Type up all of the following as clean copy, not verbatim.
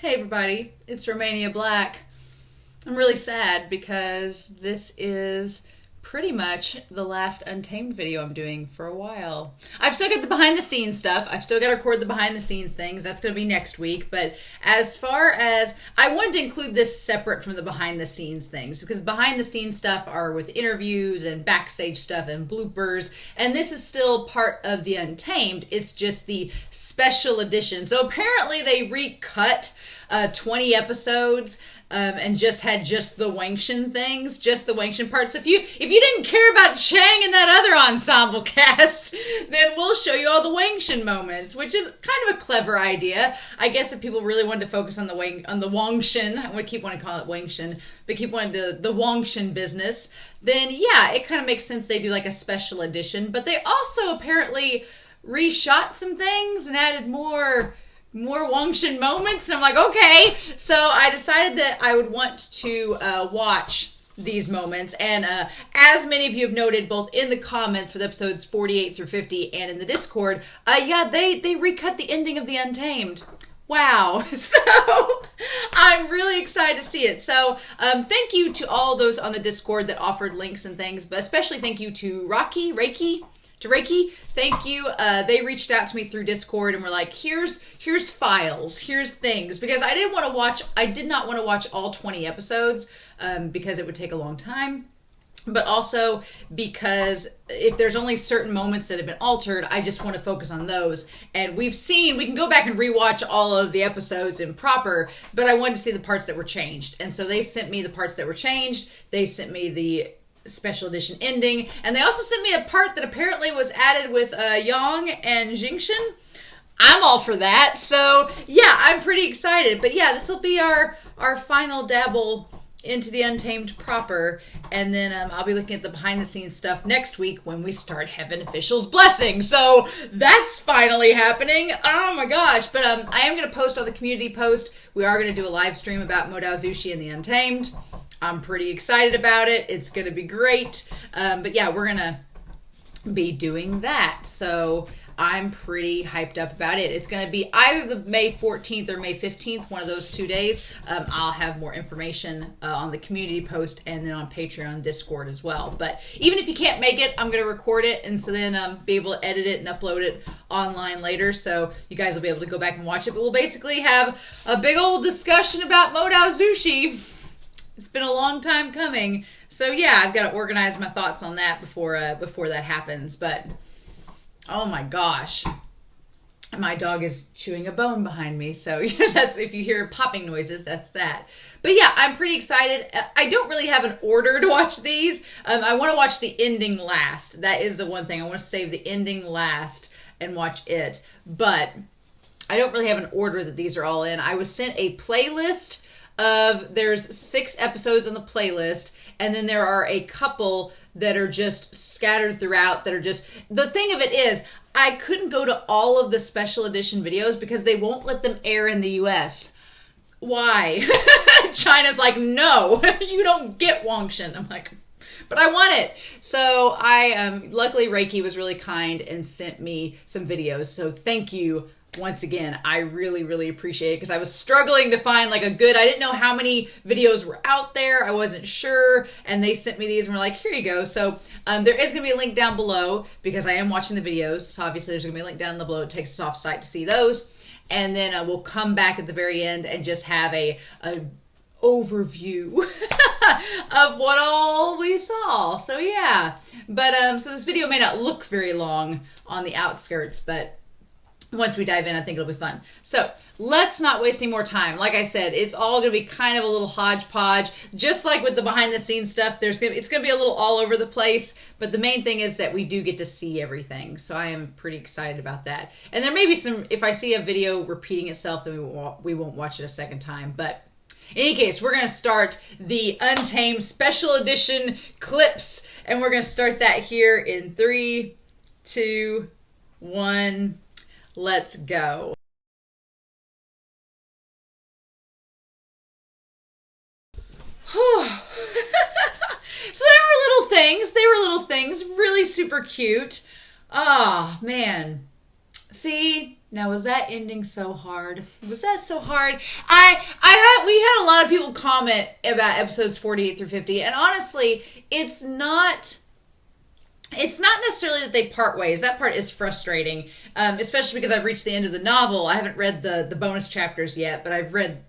Hey everybody, it's Romania Black. I'm really sad because this is pretty much the last Untamed video I'm doing for a while. I've still got the behind the scenes stuff. I've still got to record the behind the scenes things. That's going to be next week. But as far as, I wanted to include this separate from the behind the scenes things, because behind the scenes stuff are with interviews and backstage stuff and bloopers. And this is still part of the Untamed. It's just the special edition. So apparently they recut 20 episodes and just had just the WangXian things, just the WangXian parts. So if you didn't care about Chang and that other ensemble cast, then we'll show you all the WangXian moments, which is kind of a clever idea. I guess if people really wanted to focus on the WangXian, I would keep wanting to call it WangXian, but keep wanting to the WangXian business, then yeah, it kind of makes sense they do like a special edition. But they also apparently reshot some things and added more WangXian moments, and I'm like, okay. So I decided that I would want to watch these moments, and as many of you have noted, both in the comments with episodes 48 through 50 and in the Discord, yeah, they recut the ending of the Untamed. Wow. So I'm really excited to see it. So thank you to all those on the Discord that offered links and things, but especially thank you to Reiki. Thank you. They reached out to me through Discord and were like, here's files, here's things, because I did not want to watch all 20 episodes because it would take a long time, but also because if there's only certain moments that have been altered, I just want to focus on those. And we can go back and rewatch all of the episodes in proper, but I wanted to see the parts that were changed. And so they sent me the parts that were changed. They sent me the special edition ending, and they also sent me a part that apparently was added with Yang and Jingxian. I'm all for that, so yeah, I'm pretty excited. But yeah, this will be our final dabble into the Untamed proper, and then I'll be looking at the behind the scenes stuff next week when we start Heaven Official's Blessing. So that's finally happening. Oh my gosh. But I am going to post on the community post. We are going to do a live stream about Modao Zushi and the Untamed. I'm pretty excited about it. It's going to be great. But yeah, we're going to be doing that. So I'm pretty hyped up about it. It's going to be either the May 14th or May 15th, one of those 2 days. I'll have more information on the community post and then on Patreon, Discord as well. But even if you can't make it, I'm going to record it and so then be able to edit it and upload it online later. So you guys will be able to go back and watch it. But we'll basically have a big old discussion about Modao Zushi. It's been a long time coming. So yeah, I've got to organize my thoughts on that before that happens. But oh my gosh, my dog is chewing a bone behind me. So that's, if you hear popping noises, that's that. But yeah, I'm pretty excited. I don't really have an order to watch these. I want to watch the ending last. That is the one thing. I want to save the ending last and watch it. But I don't really have an order that these are all in. I was sent a playlist there's 6 episodes on the playlist, and then there are a couple that are just scattered throughout that are just, the thing of it is, I couldn't go to all of the special edition videos because they won't let them air in the US. Why? China's like, no, you don't get WangXian. I'm like, but I want it. So luckily Reiki was really kind and sent me some videos. So thank you. Once again, I really, really appreciate it because I was struggling to find like I didn't know how many videos were out there. I wasn't sure. And they sent me these and were like, here you go. So there is going to be a link down below because I am watching the videos. So obviously there's going to be a link down below. It takes us off site to see those. And then we'll come back at the very end and just have a overview of what all we saw. So yeah. But so this video may not look very long on the outskirts, but once we dive in, I think it'll be fun. So let's not waste any more time. Like I said, it's all going to be kind of a little hodgepodge. Just like with the behind the scenes stuff, it's going to be a little all over the place. But the main thing is that we do get to see everything. So I am pretty excited about that. And there may be some, if I see a video repeating itself, then we won't watch it a second time. But in any case, we're going to start the Untamed Special Edition clips. And we're going to start that here in 3, 2, 1... Let's go. So they were little things, really super cute. Oh, man. See, Now, was that ending so hard? Was that so hard? We had a lot of people comment about episodes 48 through 50, and honestly, it's not necessarily that they part ways. That part is frustrating, especially because I've reached the end of the novel. I haven't read the bonus chapters yet, but I've read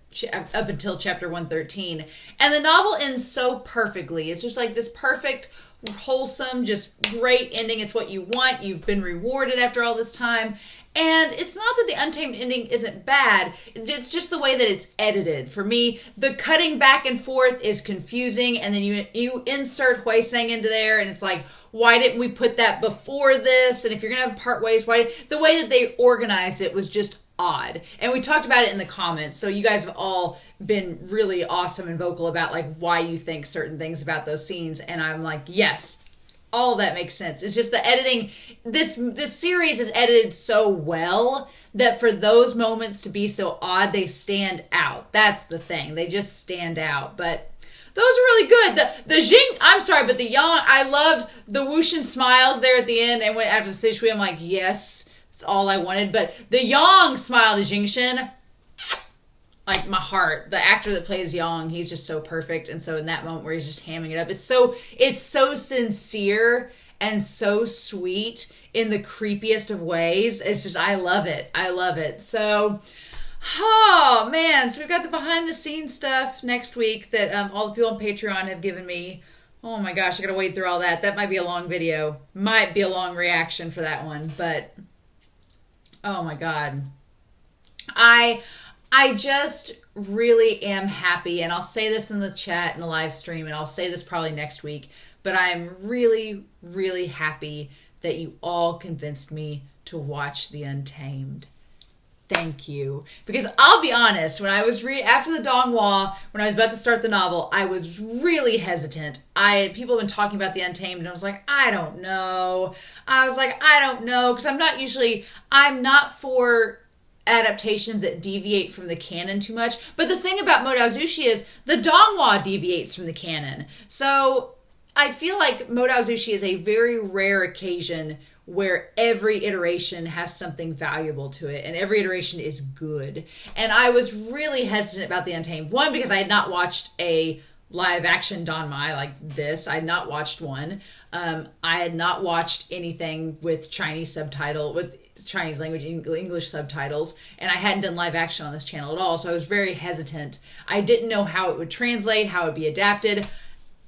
up until chapter 113, and the novel ends so perfectly. It's just like this perfect, wholesome, just great ending. It's what you want. You've been rewarded after all this time. And it's not that the Untamed ending isn't bad. It's just the way that it's edited. For me, the cutting back and forth is confusing. And then you insert Huiseng into there. And it's like, why didn't we put that before this? And if you're going to have part ways, the way that they organized it was just odd. And we talked about it in the comments. So you guys have all been really awesome and vocal about like why you think certain things about those scenes. And I'm like, yes. All of that makes sense. It's just the editing. This series is edited so well that for those moments to be so odd, they stand out. That's the thing. They just stand out. But those are really good. The Jing, I'm sorry, but the Yang, I loved the Wuxian smiles there at the end. And went after the Sishui, I'm like, yes, that's all I wanted. But the Yang smile to Jingshin, like my heart. The actor that plays Yang, he's just so perfect. And so in that moment where he's just hamming it up, it's so sincere and so sweet in the creepiest of ways. It's just, I love it. I love it. So, oh man. So we've got the behind the scenes stuff next week that all the people on Patreon have given me. Oh my gosh, I gotta wade through all that. That might be a long video. Might be a long reaction for that one. But, oh my God. I just really am happy, and I'll say this in the chat and the live stream, and I'll say this probably next week, but I'm really, really happy that you all convinced me to watch The Untamed. Thank you. Because I'll be honest, when I was after the Donghua, when I was about to start the novel, I was really hesitant. People have been talking about The Untamed, and I was like, I don't know. Because I'm not for adaptations that deviate from the canon too much. But the thing about Modao Zushi is the Donghua deviates from the canon. So I feel like Modao Zushi is a very rare occasion where every iteration has something valuable to it and every iteration is good. And I was really hesitant about The Untamed. One, because I had not watched a live action Danmai like this. I had not watched one. I had not watched anything with Chinese language, English subtitles, and I hadn't done live action on this channel at all, so I was very hesitant. I didn't know how it would translate, how it would be adapted.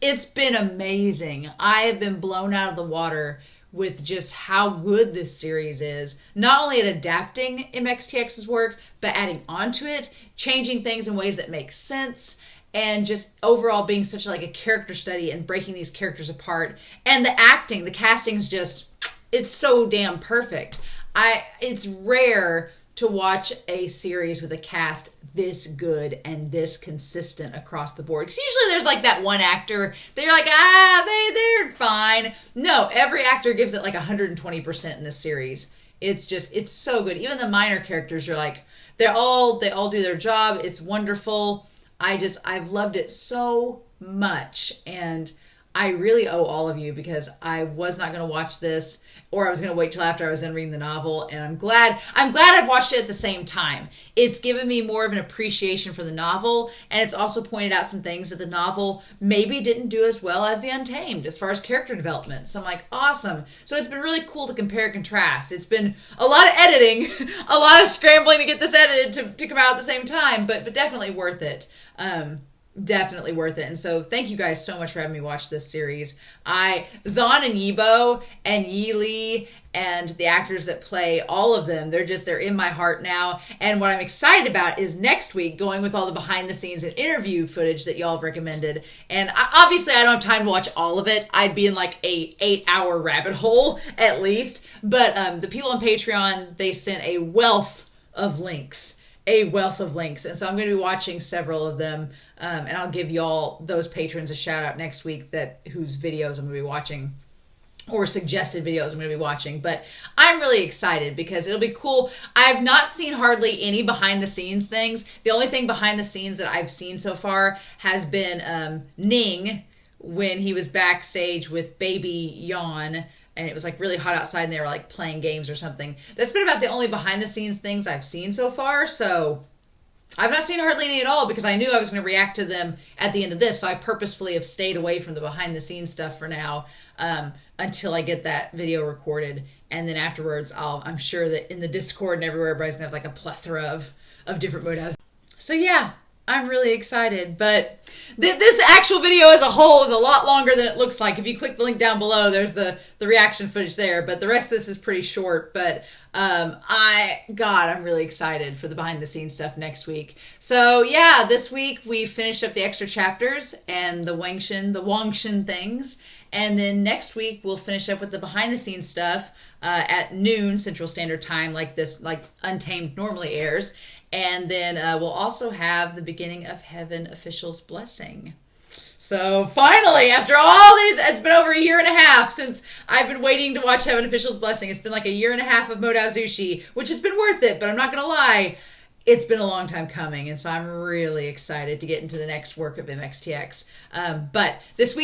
It's been amazing. I have been blown out of the water with just how good this series is. Not only at adapting MXTX's work, but adding onto it, changing things in ways that make sense, and just overall being such like a character study and breaking these characters apart. And the acting, the casting's just, it's so damn perfect. It's rare to watch a series with a cast this good and this consistent across the board. Because usually there's like that one actor that you're like, they're fine. No, every actor gives it like 120% in this series. It's so good. Even the minor characters, you're like, they all do their job. It's wonderful. I've loved it so much. And I really owe all of you, because I was not going to watch this, or I was going to wait till after I was done reading the novel, and I'm glad I've watched it at the same time. It's given me more of an appreciation for the novel, and it's also pointed out some things that the novel maybe didn't do as well as The Untamed as far as character development. So I'm like, awesome. So it's been really cool to compare and contrast. It's been a lot of editing, a lot of scrambling to get this edited to come out at the same time, but definitely worth it. Definitely worth it. And so thank you guys so much for having me watch this series. Zahn and Yibo and Yi Li and the actors that play all of them, they're in my heart now. And what I'm excited about is next week going with all the behind the scenes and interview footage that y'all have recommended. And obviously I don't have time to watch all of it. I'd be in like a 8-hour rabbit hole at least. But the people on Patreon, they sent a wealth of links. And so I'm going to be watching several of them, and I'll give y'all, those patrons, a shout out next week whose videos I'm going to be watching, or suggested videos I'm going to be watching. But I'm really excited because it'll be cool. I've not seen hardly any behind the scenes things. The only thing behind the scenes that I've seen so far has been Ning when he was backstage with Baby Yan and it was like really hot outside and they were like playing games or something. That's been about the only behind the scenes things I've seen so far. So I've not seen hardly any at all because I knew I was going to react to them at the end of this. So I purposefully have stayed away from the behind the scenes stuff for now, until I get that video recorded. And then afterwards, I'm sure that in the Discord and everywhere, everybody's going to have like a plethora of different modalities. So yeah, I'm really excited. But this actual video as a whole is a lot longer than it looks like. If you click the link down below, there's the reaction footage there. But the rest of this is pretty short. But I'm really excited for the behind the scenes stuff next week. So yeah, this week we finished up the extra chapters and the WangXian things. And then next week we'll finish up with the behind the scenes stuff at noon Central Standard Time, like Untamed normally airs. And then we'll also have the beginning of Heaven Official's Blessing. So finally, after all these, it's been over a year and a half since I've been waiting to watch Heaven Official's Blessing. It's been like a year and a half of Modazushi, which has been worth it, but I'm not going to lie, it's been a long time coming. And so I'm really excited to get into the next work of MXTX. But this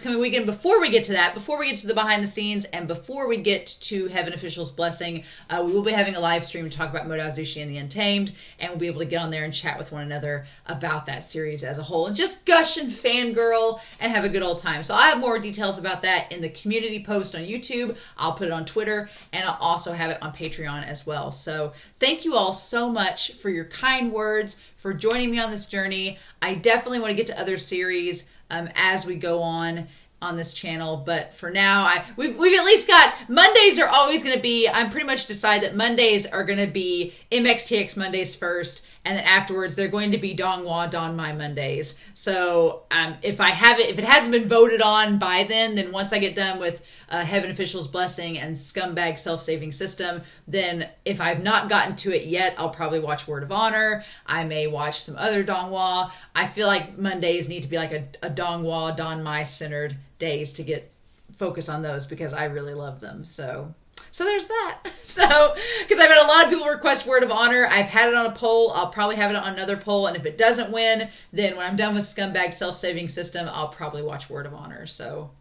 coming weekend, before we get to the behind the scenes and before we get to Heaven Official's Blessing, we will be having a live stream to talk about Modazushi and the Untamed, and we'll be able to get on there and chat with one another about that series as a whole and just gush and fangirl and have a good old time. So I have more details about that in the community post on YouTube. I'll put it on Twitter, and I'll also have it on Patreon as well. So thank you all so much for your kind words, for joining me on this journey. I definitely want to get to other series as we go on this channel, but for now, we've at least got Mondays are always going to be. I'm pretty much decided that Mondays are going to be MXTX Mondays first, and then afterwards they're going to be Donghua Donmai Mondays. So if it hasn't been voted on by then once I get done with Heaven Official's Blessing and Scumbag Self-Saving System, then if I've not gotten to it yet, I'll probably watch Word of Honor. I may watch some other Donghua. I feel like Mondays need to be like a Donghua Donmai centered days to get focus on those because I really love them. So there's that. So, because I've had a lot of people request Word of Honor. I've had it on a poll. I'll probably have it on another poll. And if it doesn't win, then when I'm done with Scumbag Self-Saving System, I'll probably watch Word of Honor. So,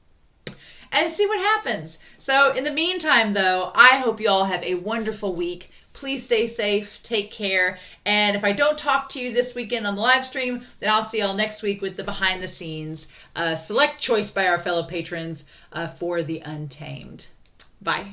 and see what happens. So in the meantime, though, I hope you all have a wonderful week. Please stay safe, take care, and if I don't talk to you this weekend on the live stream, then I'll see y'all next week with the behind the scenes select choice by our fellow patrons for the Untamed. Bye.